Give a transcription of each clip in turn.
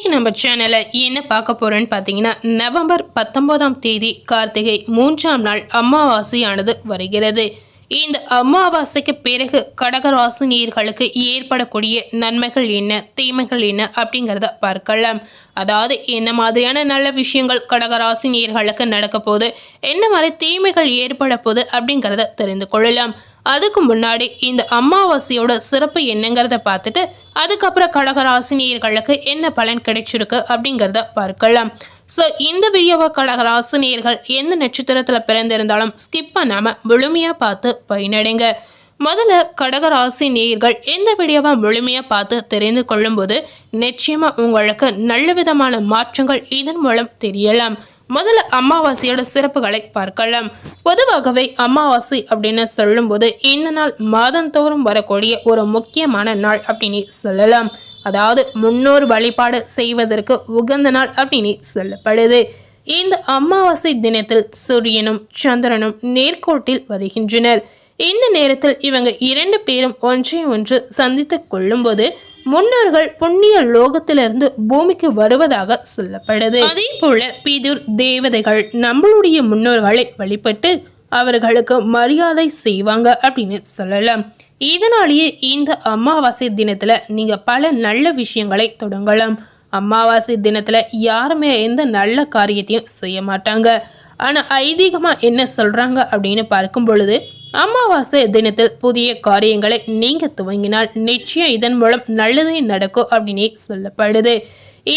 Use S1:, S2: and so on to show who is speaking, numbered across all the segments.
S1: இன்னைக்கு நம்ம சேனல்ல என்ன பார்க்க போறோம்னு பார்த்தீங்கன்னா, நவம்பர் 19ஆம் தேதி கார்த்திகை 3ஆம் நாள் அமாவாசையானது வருகிறது. இந்த அமாவாசைக்கு பிறகு கடகராசினியர்களுக்கு ஏற்படக்கூடிய நன்மைகள் என்ன, தீமைகள் என்ன அப்படிங்கிறத பார்க்கலாம். அதாவது என்ன மாதிரியான நல்ல விஷயங்கள் கடகராசினியர்களுக்கு நடக்க போகுது, என்ன மாதிரி தீமைகள் ஏற்பட போகுது அப்படிங்கிறத தெரிந்து கொள்ளலாம். அதுக்கு முன்னாடி இந்த அமாவாசையோட சிறப்பு என்னங்கிறத பார்த்துட்டு அதுக்கப்புறம் கடகராசினியர்களுக்கு என்ன பலன் கிடைச்சிருக்கு அப்படிங்கிறத பார்க்கலாம். ஸோ இந்த வீடியோவை கடகராசினியர்கள் எந்த நட்சத்திரத்தில் பிறந்திருந்தாலும் ஸ்கிப் பண்ணாமல் முழுமையாக பார்த்து பயனடைங்க. முதல்ல கடகராசி நேயர்கள் எந்த வீடியோவை முழுமையாக பார்த்து தெரிந்து கொள்ளும்போது நிச்சயமாக உங்களுக்கு நல்ல விதமான மாற்றங்கள் இதன் மூலம் தெரியலாம். முதல்ல அமாவாசையோட சிறப்புகளை பார்க்கலாம். பொதுவாகவே அமாவாசை அப்படின்னு சொல்லும்போது இந்த நாள் மாதந்தோறும் வரக்கூடிய ஒரு முக்கியமான நாள் அப்படின்னு சொல்லலாம். அதாவது முன்னோர் வழிபாடு செய்வதற்கு உகந்த நாள் அப்படின்னு சொல்லப்படுது. இந்த அமாவாசை தினத்தில் சூரியனும் சந்திரனும் நேர்கோட்டில் வருகின்றனர். இந்த நேரத்தில் இவங்க இரண்டு பேரும் ஒன்றை ஒன்று சந்தித்துக் கொள்ளும்போது முன்னோர்கள் புண்ணிய லோகத்திலிருந்து பூமிக்கு வருவதாக சொல்லப்படுது. அதே போல பிதுர் தேவதைகள் நம்மளுடைய முன்னோர்களை வழிபட்டு அவர்களுக்கு மரியாதை செய்வாங்க அப்படின்னு சொல்லலாம். இதனாலேயே இந்த அமாவாசை தினத்துல நீங்க பல நல்ல விஷயங்களை தொடங்கலாம். அமாவாசை தினத்துல யாருமே எந்த நல்ல காரியத்தையும் செய்ய மாட்டாங்க. ஆனா ஐதீகமா என்ன சொல்றாங்க அப்படின்னு பார்க்கும் பொழுது, அமாவாசை தினத்தில் புதிய காரியங்களை நீங்க துவங்கினால் நிச்சயம் இதன் மூலம் நல்லதே நடக்கும் அப்படின்னு சொல்லப்படுது.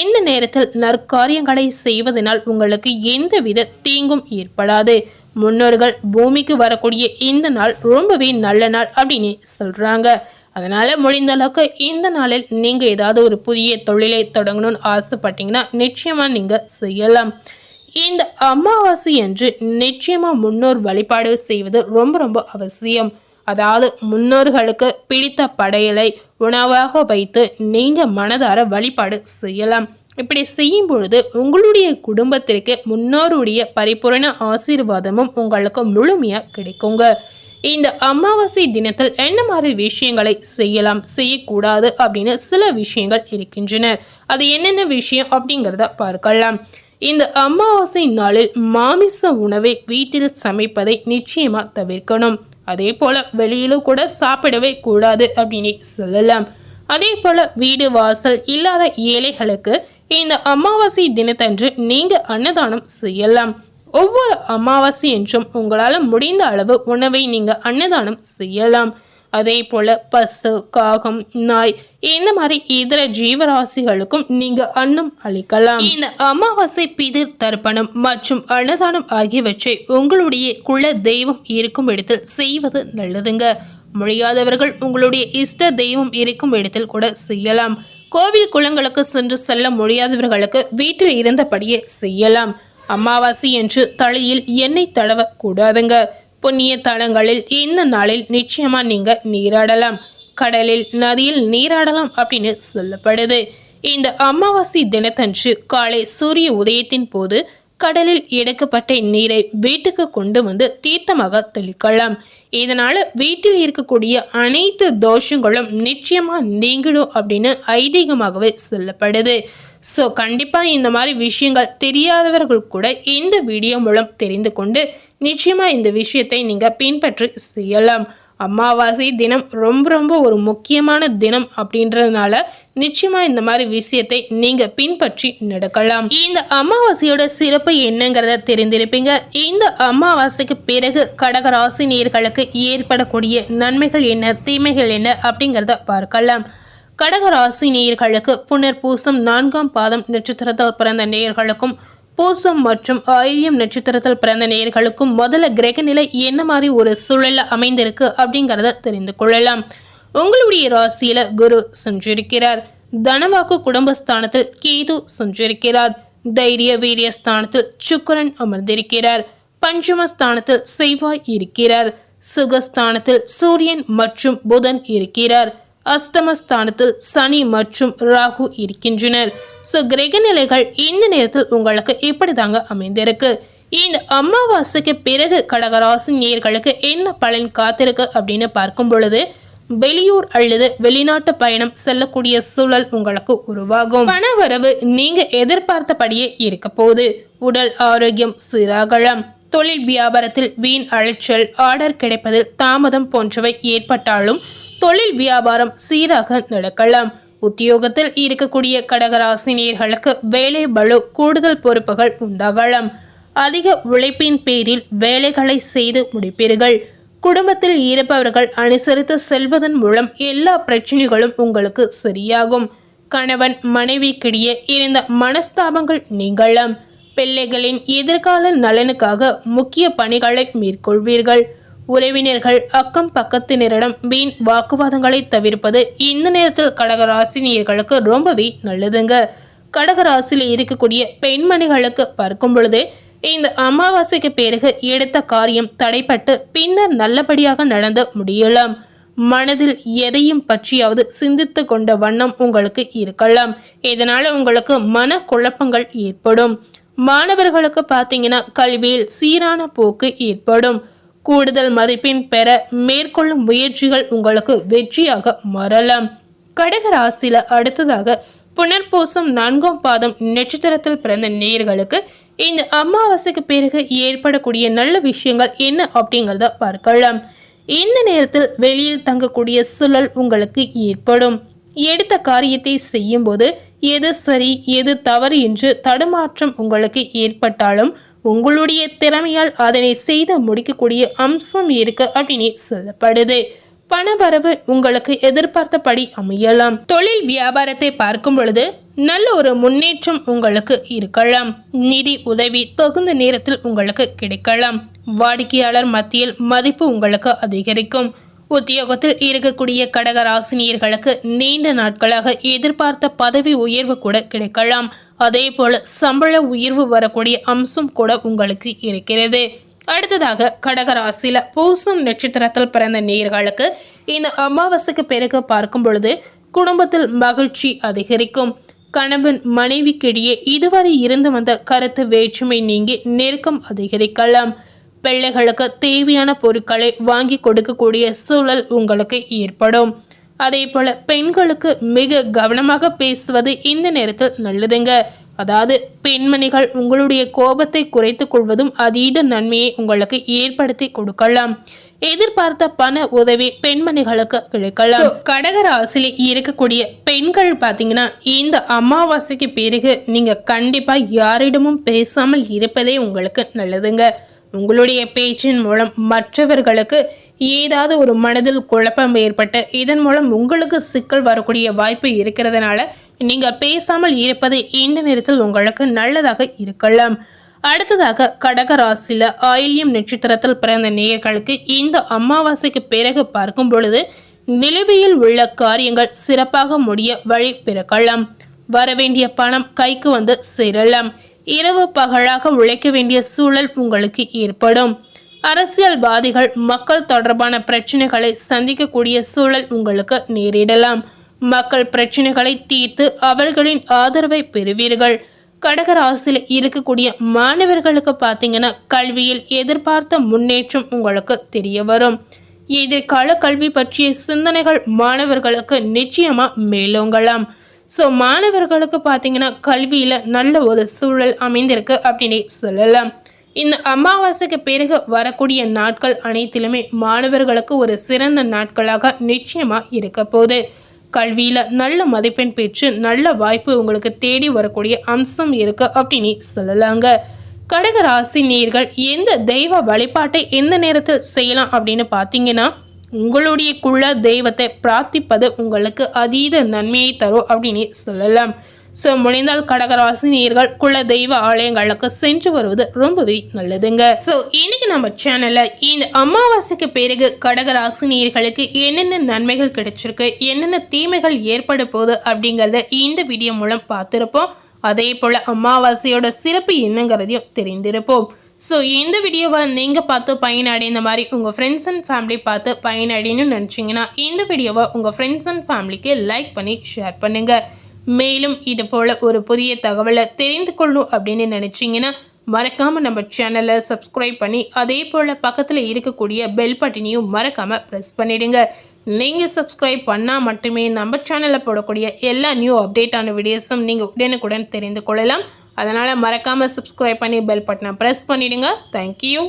S1: இந்த நேரத்தில் நற்காரியங்களை செய்வதனால் உங்களுக்கு எந்தவித தீங்கும் ஏற்படாது. முன்னோர்கள் பூமிக்கு வரக்கூடிய இந்த நாள் ரொம்பவே நல்ல நாள் அப்படின்னு சொல்றாங்க. அதனால முடிந்த அளவுக்கு இந்த நாளில் நீங்க ஏதாவது ஒரு புதிய தொழிலை தொடங்கணும்னு ஆசைப்பட்டீங்கன்னா நிச்சயமா நீங்க செய்யலாம். இந்த அமாவாசை என்று நிச்சயமா முன்னோர் வழிபாடு செய்வது ரொம்ப ரொம்ப அவசியம். அதாவது முன்னோர்களுக்கு பிடித்த படையலை உணவாக வைத்து நீங்க மனதார வழிபாடு செய்யலாம். இப்படி செய்யும் பொழுது உங்களுடைய குடும்பத்திற்கு முன்னோருடைய பரிபூரண ஆசீர்வாதமும் உங்களுக்கு முழுமையா கிடைக்குங்க. இந்த அமாவாசை தினத்தில் என்ன மாதிரி விஷயங்களை செய்யலாம், செய்யக்கூடாது அப்படின்னு சில விஷயங்கள் இருக்கின்றன. அது என்னென்ன விஷயம் அப்படிங்கிறத பார்க்கலாம். இந்த அமாவாசை நாளில் மாமிச உணவை வீட்டில் சமைப்பதை நிச்சயமா தவிர்க்கணும். அதே போல வெளியிலும் கூட சாப்பிடவே கூடாது அப்படின்னு சொல்லலாம். அதே போல வீடு வாசல் இல்லாத ஏழைகளுக்கு இந்த அமாவாசை தினத்தன்று நீங்க அன்னதானம் செய்யலாம். ஒவ்வொரு அமாவாசை என்றும் உங்களால் முடிந்த அளவு உணவை நீங்க அன்னதானம் செய்யலாம். அதே போல பசு, காகம், நாய் இந்த மாதிரி இதர ஜீவராசிகளுக்கும் நீங்க அன்னம் அளிக்கலாம். இந்த அமாவாசை பிதிர் தர்ப்பணம் மற்றும் அன்னதானம் ஆகியவற்றை உங்களுடைய குல தெய்வம் இருக்கும் இடத்தில் செய்வது நல்லதுங்க. முடியாதவர்கள் உங்களுடைய இஷ்ட தெய்வம் இருக்கும் இடத்தில் கூட செய்யலாம். கோவில் குளங்களுக்கு சென்று செல்ல முடியாதவர்களுக்கு வீட்டில் இருந்தபடியே செய்யலாம். அமாவாசை என்று தலையில் எண்ணெய் தடவ கூடாதுங்க. புண்ணிய தலங்களில் இந்த நாளில் நிச்சயமா நீங்க நீராடலாம். கடலில், நதியில் நீராடலாம் அப்படின்னு சொல்லப்படுது. இந்த அமாவாசை தினத்தன்று காலை சூரிய உதயத்தின் போது கடலில் எடுக்கப்பட்ட நீரை வீட்டுக்கு கொண்டு வந்து தீர்த்தமாக தெளிக்கலாம். இதனால வீட்டில் இருக்கக்கூடிய அனைத்து தோஷங்களும் நிச்சயமா நீங்கிடும் அப்படின்னு ஐதீகமாகவே சொல்லப்படுது. ஸோ கண்டிப்பாக இந்த மாதிரி விஷயங்கள் தெரியாதவர்கள் கூட இந்த வீடியோ மூலம் தெரிந்து கொண்டு நிச்சயமாக இந்த விஷயத்தை நீங்கள் பின்பற்றி செய்யலாம். அமாவாசை தினம் ரொம்ப ரொம்ப ஒரு முக்கியமான தினம் அப்படின்றதுனால நிச்சயமாக இந்த மாதிரி விஷயத்தை நீங்கள் பின்பற்றி நடக்கலாம். இந்த அமாவாசையோட சிறப்பு என்னங்கிறத தெரிந்திருப்பீங்க. இந்த அமாவாசைக்கு பிறகு கடகராசினியர்களுக்கு ஏற்படக்கூடிய நன்மைகள் என்ன, தீமைகள் என்ன அப்படிங்கிறத பார்க்கலாம். கடகராசி நேயர்களுக்கு புனர்பூசம் 4ஆம் பாதம் நட்சத்திரத்தில் பிறந்த நேயர்களுக்கும் பூசம் மற்றும் ஆயில்யம் நட்சத்திரத்தில் பிறந்த நேயர்களுக்கும் முதல்ல கிரக நிலை என்ன மாதிரி ஒரு சூழல்ல அமைந்திருக்கு அப்படிங்கிறத தெரிந்து கொள்ளலாம். உங்களுடைய ராசியில குரு சஞ்சரிக்கிறார். தனவாக்கு குடும்பஸ்தானத்தில் கேது சஞ்சரிக்கிறார். தைரிய வீரிய ஸ்தானத்தில் சுக்கிரன் அமர்ந்திருக்கிறார். பஞ்சமஸ்தானத்தில் செவ்வாய் இருக்கிறார். சுகஸ்தானத்தில் சூரியன் மற்றும் புதன் இருக்கிறார். அஷ்டமஸ்தானத்தில் சனி மற்றும் ராகு இருக்கின்றனர். ஸோ கிரக நிலைகள் இந்த நேரத்தில் உங்களுக்கு இப்படி தாங்க அமைந்திருக்கு. இந்த அமாவாசைக்கு பிறகு கடகராசி நேயர்களுக்கு என்ன பலன் காத்திருக்கு அப்படின்னு பார்க்கும் பொழுது, வெளியூர் அல்லது வெளிநாட்டு பயணம் செல்லக்கூடிய சூழல் உங்களுக்கு உருவாகும். பணவரவு நீங்க எதிர்பார்த்தபடியே இருக்க போது. உடல் ஆரோக்கியம் சீராகலாம். தொழில் வியாபாரத்தில் வீண் அலைச்சல், ஆர்டர் கிடைப்பதில் தாமதம் போன்றவை ஏற்பட்டாலும் தொழில் வியாபாரம் சீராக நடக்கலாம். உத்தியோகத்தில் இருக்கக்கூடிய கடகராசினியர்களுக்கு வேலை பளு, கூடுதல் பொறுப்புகள் உண்டாகலாம். அதிக உழைப்பின் பேரில் வேலைகளை செய்து முடிப்பீர்கள். குடும்பத்தில் இருப்பவர்கள் அனுசரித்து செல்வதன் மூலம் எல்லா பிரச்சனைகளும் உங்களுக்கு சரியாகும். கணவன் மனைவிக்கிடையே இருந்த மனஸ்தாபங்கள் நீங்கலாம். பிள்ளைகளின் எதிர்கால நலனுக்காக முக்கிய பணிகளை மேற்கொள்வீர்கள். உறவினர்கள், அக்கம் பக்கத்தினரிடம் வீண் வாக்குவாதங்களை தவிர்ப்பது இந்த நேரத்தில் கடகராசினியர்களுக்கு ரொம்பவே நல்லதுங்க. கடகராசியில் இருக்கக்கூடிய பெண்மணிகளுக்கு பார்க்கும் பொழுது இந்த அமாவாசைக்கு பிறகு எடுத்த காரியம் தடைப்பட்டு பின்னர் நல்லபடியாக நடந்து முடியலாம். மனதில் எதையும் பற்றியாவது சிந்தித்து கொண்ட வண்ணம் உங்களுக்கு இருக்கலாம். இதனால உங்களுக்கு மன குழப்பங்கள் ஏற்படும். மாணவர்களுக்கு பார்த்தீங்கன்னா கல்வியில் சீரான போக்கு ஏற்படும். கூடுதல் மதிப்பெண் பெற மேற்கொள்ளும் முயற்சிகள் உங்களுக்கு வெற்றியாக மாறலாம். கடகராசியில அடுத்ததாக புனர்பூசம் 4ஆம் பாதம் நட்சத்திரத்தில் பிறந்த நேயர்களுக்கு இந்த அமாவாசைக்கு பிறகு ஏற்படக்கூடிய நல்ல விஷயங்கள் என்ன அப்படிங்கிறத பார்க்கலாம். இந்த நேரத்தில் வெளியில் தங்கக்கூடிய சூழல் உங்களுக்கு ஏற்படும். எடுத்த காரியத்தை செய்யும் போது எது சரி எது தவறு என்று தடுமாற்றம் உங்களுக்கு ஏற்பட்டாலும் உங்களுடைய திறமையால் அதனை செய்து முடிக்கக்கூடிய அம்சம் இருக்கு அப்படின்னு சொல்லப்படுது. பணவரவு உங்களுக்கு எதிர்பார்த்தபடி அமையலாம். தொழில் வியாபாரத்தை பார்க்கும் பொழுது நல்ல ஒரு முன்னேற்றம் உங்களுக்கு இருக்கலாம். நிதி உதவி தகுந்த நேரத்தில் உங்களுக்கு கிடைக்கலாம். வாடிக்கையாளர் மத்தியில் மதிப்பு உங்களுக்கு அதிகரிக்கும். உத்தியோகத்தில் இருக்கக்கூடிய கடகராசினியர்களுக்கு நீண்ட நாட்களாக எதிர்பார்த்த பதவி உயர்வு கூட கிடைக்கலாம். அதே போல சம்பள உயர்வு வரக்கூடிய அம்சம் கூட உங்களுக்கு இருக்கிறது. அடுத்ததாக கடகராசியில பூசம் நட்சத்திரத்தில் பிறந்த நேயர்களுக்கு இந்த அமாவாசைக்கு பிறகு பார்க்கும் பொழுது குடும்பத்தில் மகிழ்ச்சி அதிகரிக்கும். கணவன் மனைவிக்கிடையே இதுவரை இருந்து வந்த கருத்து வேற்றுமை நீங்கி நெருக்கம் அதிகரிக்கலாம். பிள்ளைகளுக்கு தேவையான பொருட்களை வாங்கி கொடுக்கக்கூடிய சூழல் உங்களுக்கு ஏற்படும். அதே போல பெண்களுக்கு மிக கவனமாக பேசுவது இந்த நேரத்தில் நல்லதுங்க. அதாவது பெண்மணிகள் உங்களுடைய கோபத்தை குறைத்துக் கொள்வதும் அதீத நன்மையை உங்களுக்கு ஏற்படுத்தி கொடுக்கலாம். எதிர்பார்த்த பண உதவி பெண்மணிகளுக்கு கிடைக்கலாம். கடகராசியில் இருக்கக்கூடிய பெண்கள் பார்த்தீங்கன்னா இந்த அமாவாசைக்கு பிறகு நீங்க கண்டிப்பா யாரிடமும் பேசாமல் இருப்பதே உங்களுக்கு நல்லதுங்க. உங்களுடைய பேச்சின் மூலம் மற்றவர்களுக்கு ஏதாவது ஒரு மனதில் குழப்பம் ஏற்பட்டு இதன் மூலம் உங்களுக்கு சிக்கல் வரக்கூடிய வாய்ப்பு இருக்கிறதுனால நீங்க பேசாமல் இருப்பது இந்த நேரத்தில் உங்களுக்கு நல்லதாக இருக்கலாம். அடுத்ததாக கடகராசியில ஆயில்யம் நட்சத்திரத்தில் பிறந்த நேயர்களுக்கு இந்த அமாவாசைக்கு பிறகு பார்க்கும் பொழுது நிலுவையில் உள்ள காரியங்கள் சிறப்பாக முடிய வழி பிறக்கலாம். வரவேண்டிய பணம் கைக்கு வந்து சேரலாம். இரவு பகலாக உழைக்க வேண்டிய சூழல் உங்களுக்கு ஏற்படும். அரசியல்வாதிகள் மக்கள் தொடர்பான பிரச்சனைகளை சந்திக்கக்கூடிய சூழல் உங்களுக்கு நேரிடலாம். மக்கள் பிரச்சனைகளை தீர்த்து அவர்களின் ஆதரவை பெறுவீர்கள். கடகராசியில் இருக்கக்கூடிய மாணவர்களுக்கு பார்த்தீங்கன்னா கல்வியில் எதிர்பார்த்த முன்னேற்றம் உங்களுக்கு தெரிய வரும். எதிர்கால கல்வி பற்றிய சிந்தனைகள் மாணவர்களுக்கு நிச்சயமா மேலோங்கலாம். ஸோ மாணவர்களுக்கு பார்த்தீங்கன்னா கல்வியில் நல்ல ஒரு சூழல் அமைந்திருக்கு அப்படின்னு சொல்லலாம். இந்த அமாவாசைக்கு பிறகு வரக்கூடிய நாட்கள் அனைத்திலுமே மாணவர்களுக்கு ஒரு சிறந்த நாட்களாக நிச்சயமாக இருக்க போகுது. கல்வியில் நல்ல மதிப்பெண் பெற்று நல்ல வாய்ப்பு உங்களுக்கு தேடி வரக்கூடிய அம்சம் இருக்கு அப்படின்னு சொல்லலாங்க. கடகராசி நேயர்கள் எந்த தெய்வ வழிபாட்டை எந்த நேரத்தில் செய்யலாம் அப்படின்னு பார்த்தீங்கன்னா உங்களுடைய குல தெய்வத்தை பிரார்த்திப்பது உங்களுக்கு அதீத நன்மையை தரும் அப்படின்னு சொல்லலாம். ஸோ முடிந்தால் கடகராசி நேயர்கள் குல தெய்வ ஆலயங்களுக்கு சென்று வருவது ரொம்பவே நல்லதுங்க. ஸோ இன்னைக்கு நம்ம சேனல்ல இந்த அமாவாசைக்கு பிறகு கடகராசி நேயர்களுக்கு என்னென்ன நன்மைகள் கிடைச்சிருக்கு, என்னென்ன தீமைகள் ஏற்பட போகுது அப்படிங்கிறத இந்த வீடியோ மூலம் பார்த்துருப்போம். அதே போல அமாவாசையோட சிறப்பு என்னங்கிறதையும் தெரிந்திருப்போம். ஸோ இந்த வீடியோவை நீங்கள் பார்த்து பயனடைந்த மாதிரி உங்கள் ஃப்ரெண்ட்ஸ் அண்ட் ஃபேமிலி பார்த்து பயனடைன்னு நினச்சிங்கன்னா இந்த வீடியோவை உங்கள் ஃப்ரெண்ட்ஸ் அண்ட் ஃபேமிலிக்கு லைக் பண்ணி ஷேர் பண்ணுங்கள். மேலும் இது போல் ஒரு புதிய தகவலை தெரிந்து கொள்ளணும் அப்படின்னு நினச்சிங்கன்னா மறக்காமல் நம்ம சேனலை சப்ஸ்கிரைப் பண்ணி அதே போல் பக்கத்தில் இருக்கக்கூடிய பெல் பட்டனையும் மறக்காமல் ப்ரெஸ் பண்ணிடுங்க. நீங்கள் சப்ஸ்கிரைப் பண்ணால் மட்டுமே நம்ம சேனலில் போடக்கூடிய எல்லா நியூ அப்டேட்டான வீடியோஸும் நீங்கள் உடனுக்குடன் தெரிந்து கொள்ளலாம். அதனால் மறக்காமல் சப்ஸ்கிரைப் பண்ணி பெல் பட்டனை ப்ரெஸ் பண்ணிவிடுங்க. தேங்க்யூ.